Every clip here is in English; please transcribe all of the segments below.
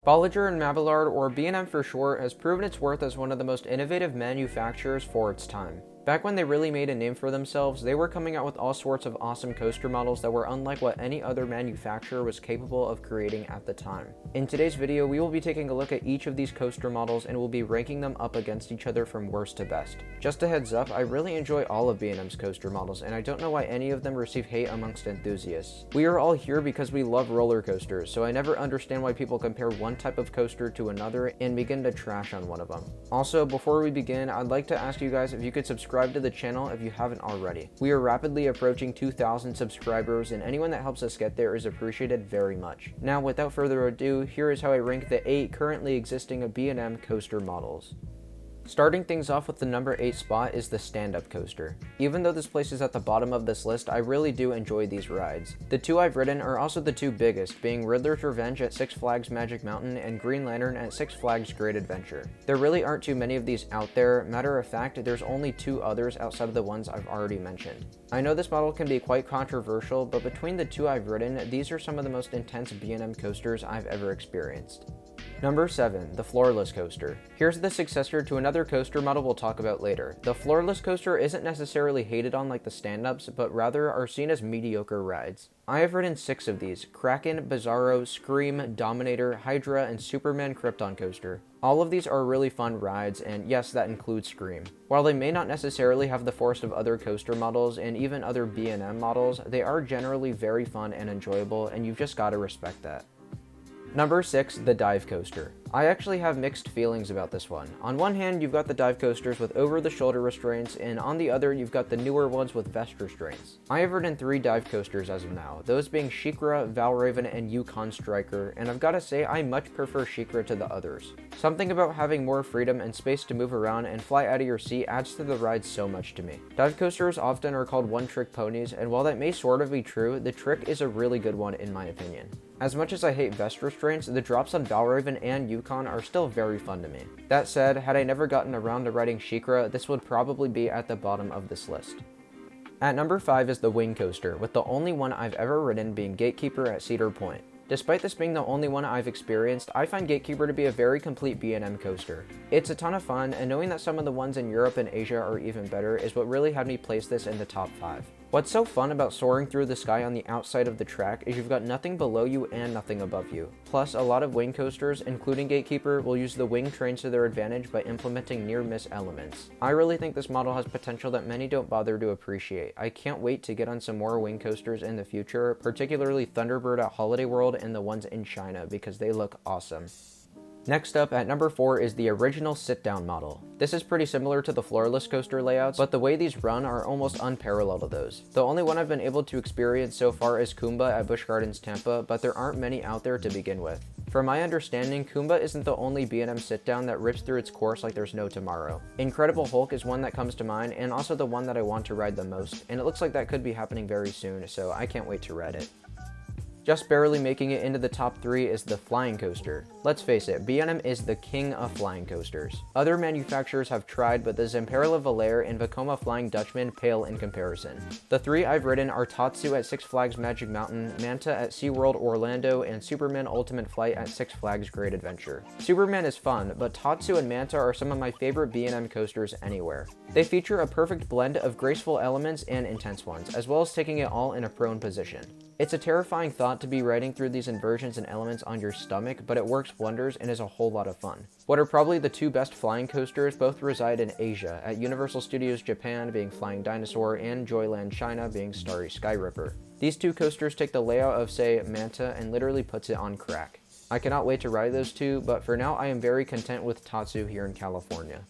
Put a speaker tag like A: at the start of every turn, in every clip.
A: Bolliger and Mabillard, or B&M for short, has proven its worth as one of the most innovative manufacturers for its time. Back when they really made a name for themselves, they were coming out with all sorts of awesome coaster models that were unlike what any other manufacturer was capable of creating at the time. In today's video, we will be taking a look at each of these coaster models and we'll be ranking them up against each other from worst to best. Just a heads up, I really enjoy all of B&M's coaster models, and I don't know why any of them receive hate amongst enthusiasts. We are all here because we love roller coasters, so I never understand why people compare one type of coaster to another and begin to trash on one of them. Also, before we begin, I'd like to ask you guys if you could subscribe to the channel if you haven't already. We are rapidly approaching 2,000 subscribers, and anyone that helps us get there is appreciated very much. Now, without further ado, here is how I rank the 8 currently existing B&M coaster models. Starting things off with the number 8 spot is the stand-up coaster. Even though this places at the bottom of this list, I really do enjoy these rides. The two I've ridden are also the two biggest, being Riddler's Revenge at Six Flags Magic Mountain and Green Lantern at Six Flags Great Adventure. There really aren't too many of these out there. Matter of fact, there's only 2 others outside of the ones I've already mentioned. I know this model can be quite controversial, but between the 2 I've ridden, these are some of the most intense B&M coasters I've ever experienced. Number 7, the Floorless coaster. Here's the successor to another coaster model we'll talk about later. The Floorless coaster isn't necessarily hated on like the stand-ups, but rather are seen as mediocre rides. I have ridden 6 of these: Kraken, Bizarro, Scream, Dominator, Hydra, and Superman Krypton coaster. All of these are really fun rides, and yes, that includes Scream. While they may not necessarily have the force of other coaster models and even other B&M models, they are generally very fun and enjoyable, and you've just gotta respect that. Number 6, the dive coaster. I actually have mixed feelings about this one. On one hand, you've got the dive coasters with over-the-shoulder restraints, and on the other, you've got the newer ones with vest restraints. I have ridden 3 dive coasters as of now, those being SheiKra, Valraven, and Yukon Striker, and I've gotta say I much prefer SheiKra to the others. Something about having more freedom and space to move around and fly out of your seat adds to the ride so much to me. Dive coasters often are called one-trick ponies, and while that may sort of be true, the trick is a really good one in my opinion. As much as I hate vest restraints, the drops on Valraven and Yukon are still very fun to me. That said, had I never gotten around to riding SheiKra, this would probably be at the bottom of this list. At number 5 is the wing coaster, with the only one I've ever ridden being GateKeeper at Cedar Point. Despite this being the only one I've experienced, I find GateKeeper to be a very complete B&M coaster. It's a ton of fun, and knowing that some of the ones in Europe and Asia are even better is what really had me place this in the top 5. What's so fun about soaring through the sky on the outside of the track is you've got nothing below you and nothing above you. Plus, a lot of wing coasters, including GateKeeper, will use the wing trains to their advantage by implementing near-miss elements. I really think this model has potential that many don't bother to appreciate. I can't wait to get on some more wing coasters in the future, particularly Thunderbird at Holiday World and the ones in China, because they look awesome. Next up, at number 4 is the original sit-down model. This is pretty similar to the Floorless coaster layouts, but the way these run are almost unparalleled to those. The only one I've been able to experience so far is Kumba at Busch Gardens, Tampa, but there aren't many out there to begin with. From my understanding, Kumba isn't the only B&M sit-down that rips through its course like there's no tomorrow. Incredible Hulk is one that comes to mind, and also the one that I want to ride the most, and it looks like that could be happening very soon, so I can't wait to ride it. Just barely making it into the top 3 is the flying coaster. Let's face it, B&M is the king of flying coasters. Other manufacturers have tried, but the Zamperla Valère and Vekoma Flying Dutchman pale in comparison. The 3 I've ridden are Tatsu at Six Flags Magic Mountain, Manta at SeaWorld Orlando, and Superman Ultimate Flight at Six Flags Great Adventure. Superman is fun, but Tatsu and Manta are some of my favorite B&M coasters anywhere. They feature a perfect blend of graceful elements and intense ones, as well as taking it all in a prone position. It's a terrifying thought to be riding through these inversions and elements on your stomach, but it works wonders and is a whole lot of fun. What are probably the 2 best flying coasters both reside in Asia, at Universal Studios Japan being Flying Dinosaur and Joyland China being Starry Skyripper. These 2 coasters take the layout of, say, Manta and literally puts it on crack. I cannot wait to ride those 2, but for now I am very content with Tatsu here in California.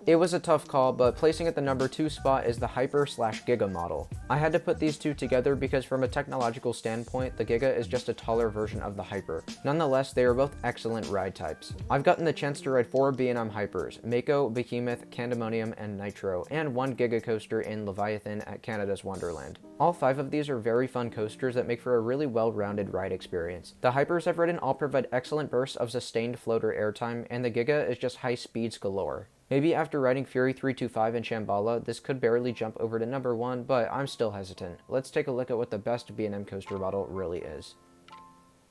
A: It was a tough call, but placing at the number 2 spot is the Hyper/Giga model. I had to put these 2 together because from a technological standpoint, the Giga is just a taller version of the Hyper. Nonetheless, they are both excellent ride types. I've gotten the chance to ride 4 B&M Hypers: Mako, Behemoth, Candemonium, and Nitro, and 1 Giga coaster in Leviathan at Canada's Wonderland. All 5 of these are very fun coasters that make for a really well-rounded ride experience. The Hypers I've ridden all provide excellent bursts of sustained floater airtime, and the Giga is just high speeds galore. Maybe after riding Fury 325 and Shambhala, this could barely jump over to number 1, but I'm still hesitant. Let's take a look at what the best B&M coaster model really is.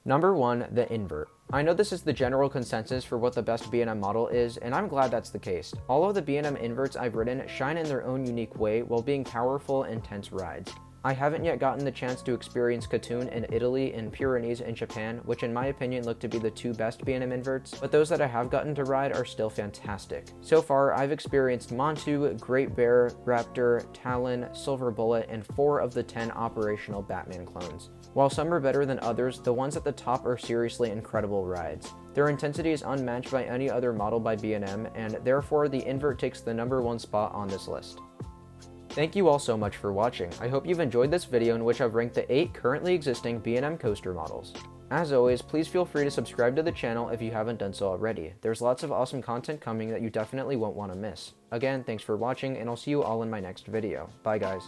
A: Number 1, the Invert. I know this is the general consensus for what the best B&M model is, and I'm glad that's the case. All of the B&M inverts I've ridden shine in their own unique way while being powerful, intense rides. I haven't yet gotten the chance to experience Katun in Italy and Pyrenees in Japan, which in my opinion look to be the two best B&M inverts, but those that I have gotten to ride are still fantastic. So far, I've experienced Montu, Great Bear, Raptor, Talon, Silver Bullet, and 4 of the 10 operational Batman clones. While some are better than others, the ones at the top are seriously incredible rides. Their intensity is unmatched by any other model by B&M, and therefore the invert takes the #1 spot on this list. Thank you all so much for watching. I hope you've enjoyed this video in which I've ranked the 8 currently existing B&M coaster models. As always, please feel free to subscribe to the channel if you haven't done so already. There's lots of awesome content coming that you definitely won't want to miss. Again, thanks for watching, and I'll see you all in my next video. Bye guys.